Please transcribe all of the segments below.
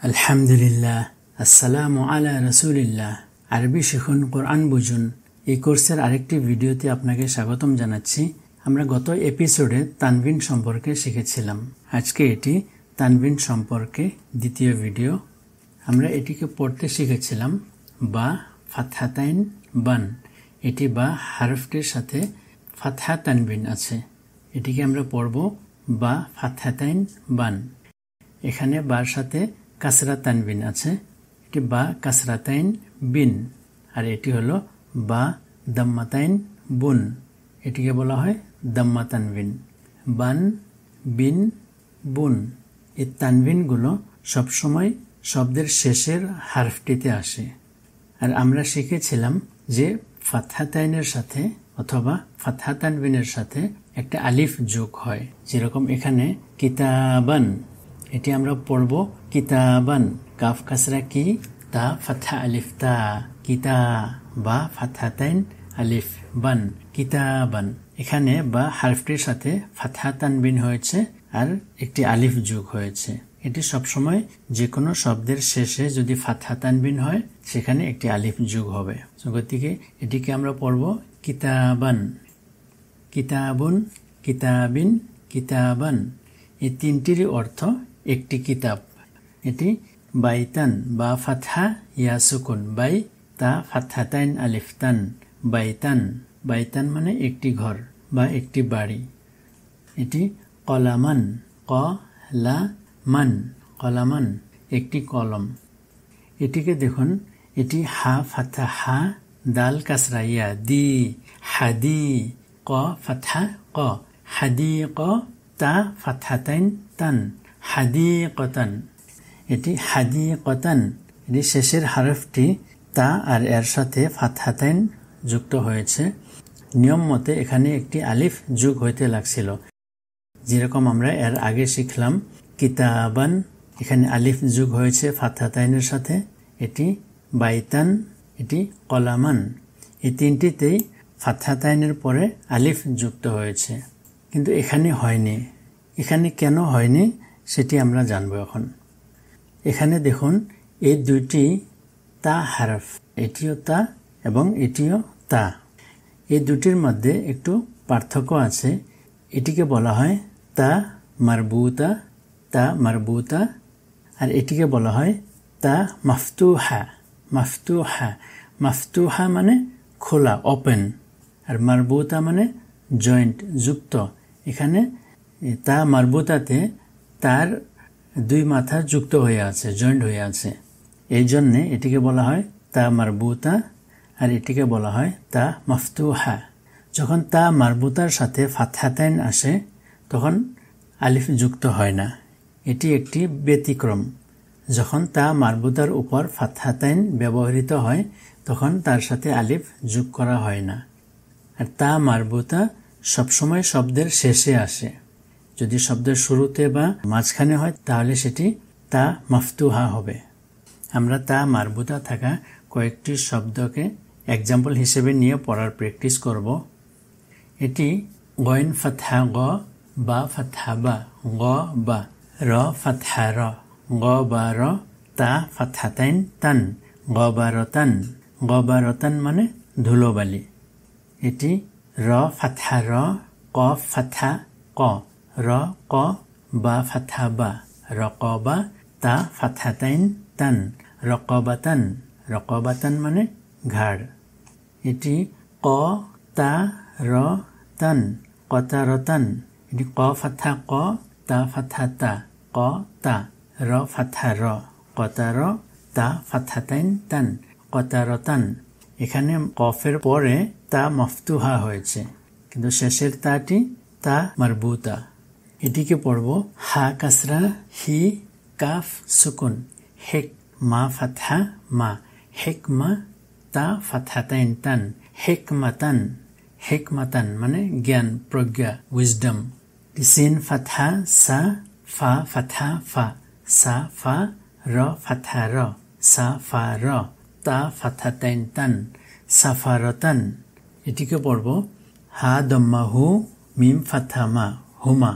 আলহামদুলিল্লাহ, আসসালামু আলা রাসূলিল্লাহ। আরবি শিখুন, কোরআন বুঝুন। এই কোর্সের আরেকটি ভিডিওতে আপনাকে স্বাগতম জানাচ্ছি। আমরা গত এপিসোডে তানবিন সম্পর্কে শিখেছিলাম। আজকে এটি তানবিন সম্পর্কে দ্বিতীয় ভিডিও। আমরা এটিকে পড়তে শিখেছিলাম বা ফাতহাতাইন বান। এটি বা হারফটির সাথে ফাতহা তানবিন আছে, এটিকে আমরা পড়ব বা ফাতহাতাইন বান। এখানে বার সাথে কাসরা তানবিন আছে, এটি বা কাসরাতাইন বিন। আর এটি হলো বা দাম্মাতাইন বুন, এটিকে বলা হয় দাম্মা তানবিন। বান, বিন, বুন এই তানবিনগুলো সবসময় শব্দের শেষের হারফটিতে আসে। আর আমরা শিখেছিলাম যে ফাতহাতাইনের সাথে অথবা ফাতহা তানবিনের সাথে একটা আলিফ যোগ হয়। যেরকম এখানে কিতাবান, এটি আমরা পড়ব কিতাবান, কাফ কাসরা কি, তা ফাতহা আলিফ তা, কিতা বা ফাতহাতাইন আলিফ বান, কিতাবান। এখানে বা হারফটির সাথে ফাতহা তানবিন হয়েছে আর একটি আলিফ যোগ হয়েছে। এটি সবসময় যে কোনো শব্দের শেষে যদি ফাতহা তানবিন হয় সেখানে একটি আলিফ যোগ হবে। গতিকে এটিকে আমরা পড়ব কিতাবান, কিতাবুন, কিতাবিন, কিতাবান। এই তিনটিরই অর্থ একটি কিতাব। এটি বাইতান বা ফাতহা ইয়া সুকুন, বাই তা ফাতহাতাইন আলিফ তান, বাইতান। বাইতান মানে একটি ঘর বা একটি বাড়ি। এটি কলামান, ক-লা-মান, কলামান একটি কলম। এটিকে দেখুন, এটি হা ফাতহা হা, দাল কাসরা ইয়া দি, হাদি, ক ফাতহা ক, হাদিক, তা ফাতহাতাইন তান, হাদিকতান। এটি হাদিকতান, এটি শেষের হারফটি তা আর এর সাথে ফাতহাতাইন যুক্ত হয়েছে। নিয়ম মতে এখানে একটি আলিফ যোগ হইতে লাগছিল, যেরকম আমরা এর আগে শিখলাম কিতাবান, এখানে আলিফ যোগ হয়েছে ফাতহাতাইনের সাথে। এটি বাইতান, এটি কলামান, এই তিনটিতেই ফাতহাতাইনের পরে আলিফ যুক্ত হয়েছে, কিন্তু এখানে হয়নি। এখানে কেন হয়নি সেটি আমরা জানব এখন। এখানে দেখুন, এই দুইটি তা হারফ, এটিও তা এবং এটিও তা। এই দুটির মধ্যে একটু পার্থক্য আছে। এটিকে বলা হয় তা মারবুতা, তা মারবুতা, আর এটিকে বলা হয় তা মাফতুহা, মাফতুহা। মাফতুহা মানে খোলা, ওপেন, আর মারবুতা মানে জয়েন্ট, যুক্ত। এখানে তা মারবুতাতে তার দুই মাথা যুক্ত হয়ে আছে, জয়েন্ট হয়ে আছে। এই জন্যে এটিকে বলা হয় তা মারবুতা আর এটিকে বলা হয় তা মাফতুহা। যখন তা মারবুতার সাথে ফাতহাতাইন আসে তখন আলিফ যুক্ত হয় না, এটি একটি ব্যতিক্রম। যখন তা মারবুতার উপর ফাতহাতাইন ব্যবহৃত হয় তখন তার সাথে আলিফ যোগ করা হয় না। আর তা মারবুতা সবসময় শব্দের শেষে আসে। যদি শব্দের শুরুতে বা মাঝখানে হয় তাহলে সেটি তা মাফতুহা হবে। আমরা তা মারবুতা থাকা কয়েকটি শব্দকে এক্সাম্পল হিসেবে নিয়ে পড়ার প্র্যাকটিস করব। এটি গইন ফাতহা গ, বা ফাতহা বা, গ বা, র ফাতহা র, গ বা র, তা ফাতহাতাইন তান, গ বা রতান। গ বা রতান মানে ধুলোবালি। এটি র ফাতহা র, ক ফাতহা ক, র ক, বা ফাতহা বা, রকবা, তা ফাতহাতাইন তান, রকবাতান। রকবাতান মানে ঘাড়। এটি ক তা র তান, কতারতান। এটি ক ফাতহা ক, তা ফাতহা তা, ক তা, র ফাতহা র, কতার, তা ফাতহাতাইন তান, কতারতান। এখানে কফের পরে তা মফতুহা হয়েছে, কিন্তু শেষের তাটি তা মারবুতা। এটিকে পড়ব হা কাসরা হি, কাফ সুকুন, হেক, মা ফাতহা মা, হেকমা, তা ফাতহাতাইন তান, হেকমাতান। হেকমাতান মানে জ্ঞান, প্রজ্ঞা, উইজডম। সিন ফাতহা সা, ফা ফাতহা ফা, সা ফা, র ফাতহা র, সা ফা র, তা ফাতহাতাইন তান, সাফারতান। এটিকে পড়ব হা দম্মা হু, মিম ফাতহা মা, হুমা,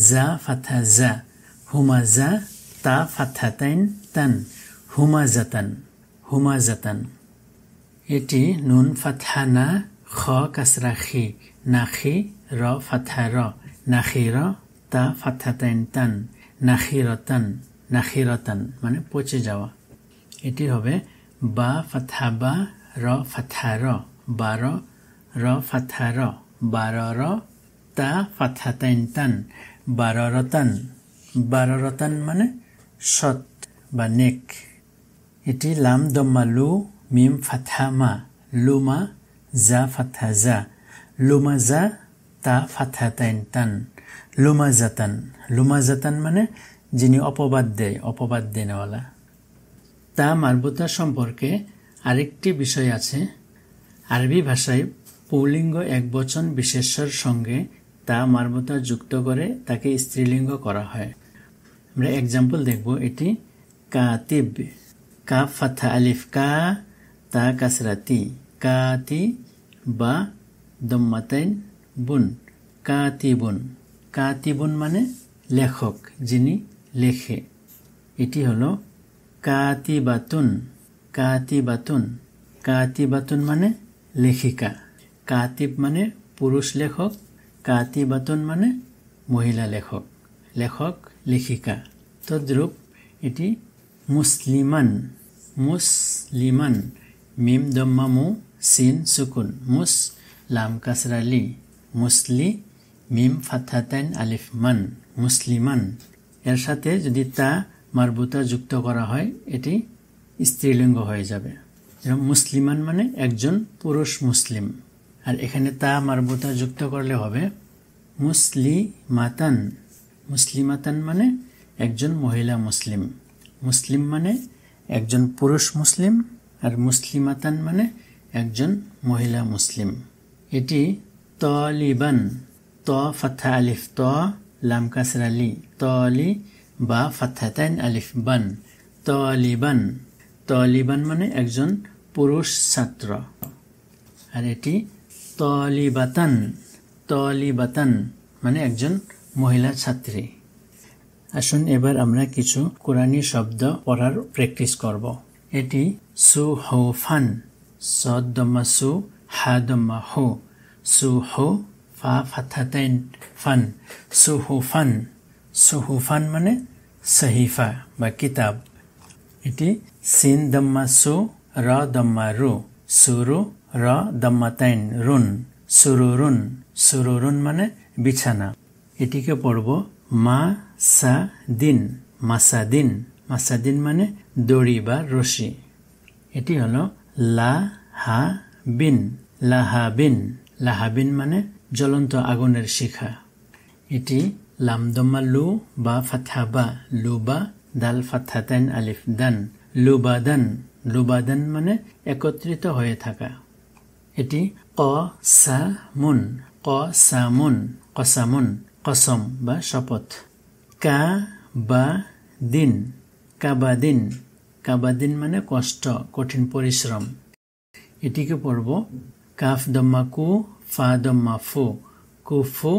জা ফাতহা জা, হুমা জা, তা ফাতহাতাইন তান হুমাজাতান হুমাজাতান। এটি নুন ফাতহা না খ কাসরা খি নাখি র ফাতহা র নাখির তা ফাতহাতাইন তান নাখিরতান নাখিরতান মানে পচে যাওয়া। এটি হবে বা ফাতহা বা র ফাতহা র বার র ফাতহা র বারর তা ফাতহাতাইন তান বাররতান বাররতান মানে শত বা নেক। এটি লাম দম্মা লু মিম ফাতহা মা লুমা জা ফাতহা জা লুমাজা তা ফাতহাতাইন তান লুমাজাতান লুমাজাতান মানে যিনি অপবাদ দেনেওয়ালা। তা মারবুতা সম্পর্কে আরেকটি বিষয় আছে। আরবি ভাষায় পুল্লিঙ্গ একবচন বিশেষ্যর সঙ্গে তা মারবুতা যুক্ত করে তাকে স্ত্রীলিঙ্গ করা হয়। আমরা এক্সাম্পল দেখব। এটি কাতিব কাফ ফাতহা আলিফ কা তা কাসরা তি কাতি বা দম্মাতাইন বুন কাতিবুন কাতিবুন মানে লেখক যিনি লেখে। এটি হলো কাতিবাতুন কাতিবাতুন কাতিবাতুন মানে লেখিকা। কাতিব মানে পুরুষ লেখক, কাতিবাতুন মানে মহিলা লেখক, লেখক লেখিকা। তদ্রূপ এটি মুসলিমান মুসলিমান মিম দম্মা মু সিন সুকুন মুস লাম কাসরা লি মুসলি মিম ফাতহাতাইন আলিফ মান মুসলিমান। এর সাথে যদি তা মারবুতা যুক্ত করা হয় এটি স্ত্রীলিঙ্গ হয়ে যাবে। যেমন মুসলিমান মানে একজন পুরুষ মুসলিম, আর এখানে তা মারবুতা যুক্ত করলে হবে মুসলিমাতান মুসলিমাতান মানে একজন মহিলা মুসলিম। মুসলিম মানে একজন পুরুষ মুসলিম, আর মুসলিমাতান মানে একজন মহিলা মুসলিম। এটি তলিবান ত ফাতহা আলিফ ত লাম কাসরা লি তলি বা ফাতহাতাইন আলিফ বান তলিবান তলিবান মানে একজন পুরুষ ছাত্র। আর এটি তলিবাতান তলিবাতান মানে একজন মহিলা ছাত্রী। আসুন এবার আমরা কিছু কোরআনী শব্দ পড়ার প্র্যাকটিস করব। এটি সুহৌফান সদ দম্মা সু হা দম্মা হু সুহু ফা ফাতহাতাইন ফান সুহুফান সুহুফান মানে সহিফা বা কিতাব। এটি সিন দম্মা সু র দম্মা রু সুরু র দম্মাতাইন রুন সুরুরুন সুরুরুন মানে বিছানা। এটিকে পড়ব মা সা দিন মাসাদিন মাসাদিন মানে দড়ি বা রশি। এটি হলো লা হা বিন লাহাবিন লাহাবিন মানে জ্বলন্ত আগুনের শিখা। এটি লামদম্মা লু বা ফাতহা বা লুবা দাল ফাতহাতাইন আলিফ দান লুবাদান লুবাদান মানে একত্রিত হয়ে থাকা। এটি কসামুন কসামুন কসামুন কসম বা শপথ। কা বা দিন কাবাদিন কাবাদিন মানে কষ্ট কঠিন পরিশ্রম। এটিকে পড়ব কাফ দম্মা কু ফা দম্মা ফু কুফু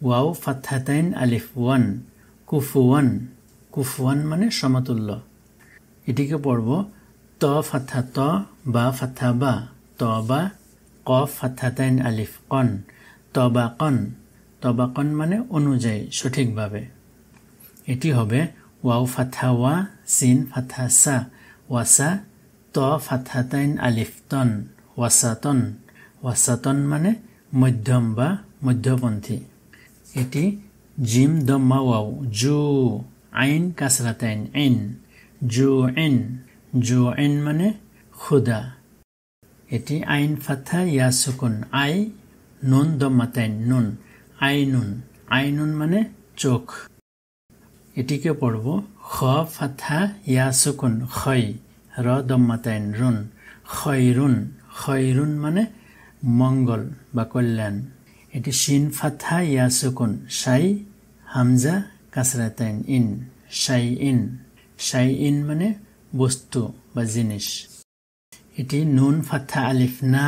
ওয়াও ফাতহাতাইন আলিফ ওয়ান কুফুয়ান কুফুয়ান মানে সমতুল্য। এটিকে পড়ব ত ফাতহা ত বা ফাতহা বা তবা কফ ফাতহাতাইন আলিফ কন তবাকন তবাকন মানে অনুযায়ী সঠিকভাবে। এটি হবে ওয়াও ফাতহা ওয়া সিন ফাতহা সা ওয়াসা ত ফাতহাতাইন আলিফ তন ওয়াসাতন ওয়াসাতন মানে মধ্যম বা মধ্যপন্থী। এটি জিম দম্মা ওয়াও জু আইন কাসরাতাইন ইন জু ইন মানে ক্ষুধা। এটি আইন ফাতহা ইয়া সুকুন আই নুন দম্মাতাইন নুন আইনুন আইনুন মানে চোখ। এটিকে পড়ব খ ফাতহা ইয়া সুকুন খই র দম্মাতাইন রুন খয়রুন খয়রুন মানে মঙ্গল বা কল্যাণ। এটি শিন ফাতহা ইয়া সুকুন শাই হামজা কাসরাতাইন ইন শাই ইন মানে বস্তু বা জিনিস। এটি নুন ফাতহা আলিফ না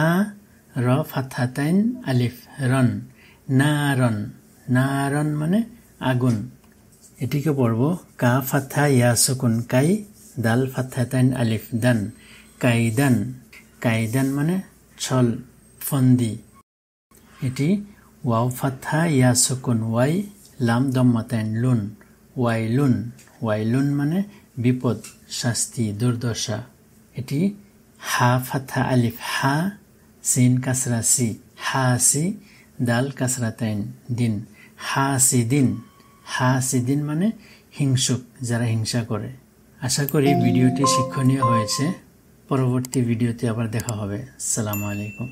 র ফাতহাতাইন আলিফ রন নারন নারন মানে আগুন। এটিকে পড়ব কা ফাথা ইয়া সুকুন কাই, দাল ফাথাতাইন আলিফ দান, কাইদান। কাইদান মানে ছল, ফন্দি। এটি ওয়াও ফাথা ইয়া সুকুন ওয়াই, লাম দম্মাতাইন লুন, ওয়াইলুন। ওয়াইলুন মানে বিপদ, শাস্তি, দুর্দশা। এটি হা ফাথা আলিফ হা, সিন কাসরা সি, হাসি, দাল কাসরাতাইন দিন, হাসিদিন। হাসিদিন মানে হিংসুক, যারা হিংসা করে। আশা করি ভিডিওটি শিক্ষণীয় হয়েছে। পরবর্তী ভিডিওতে আবার দেখা হবে। আসসালামু আলাইকুম।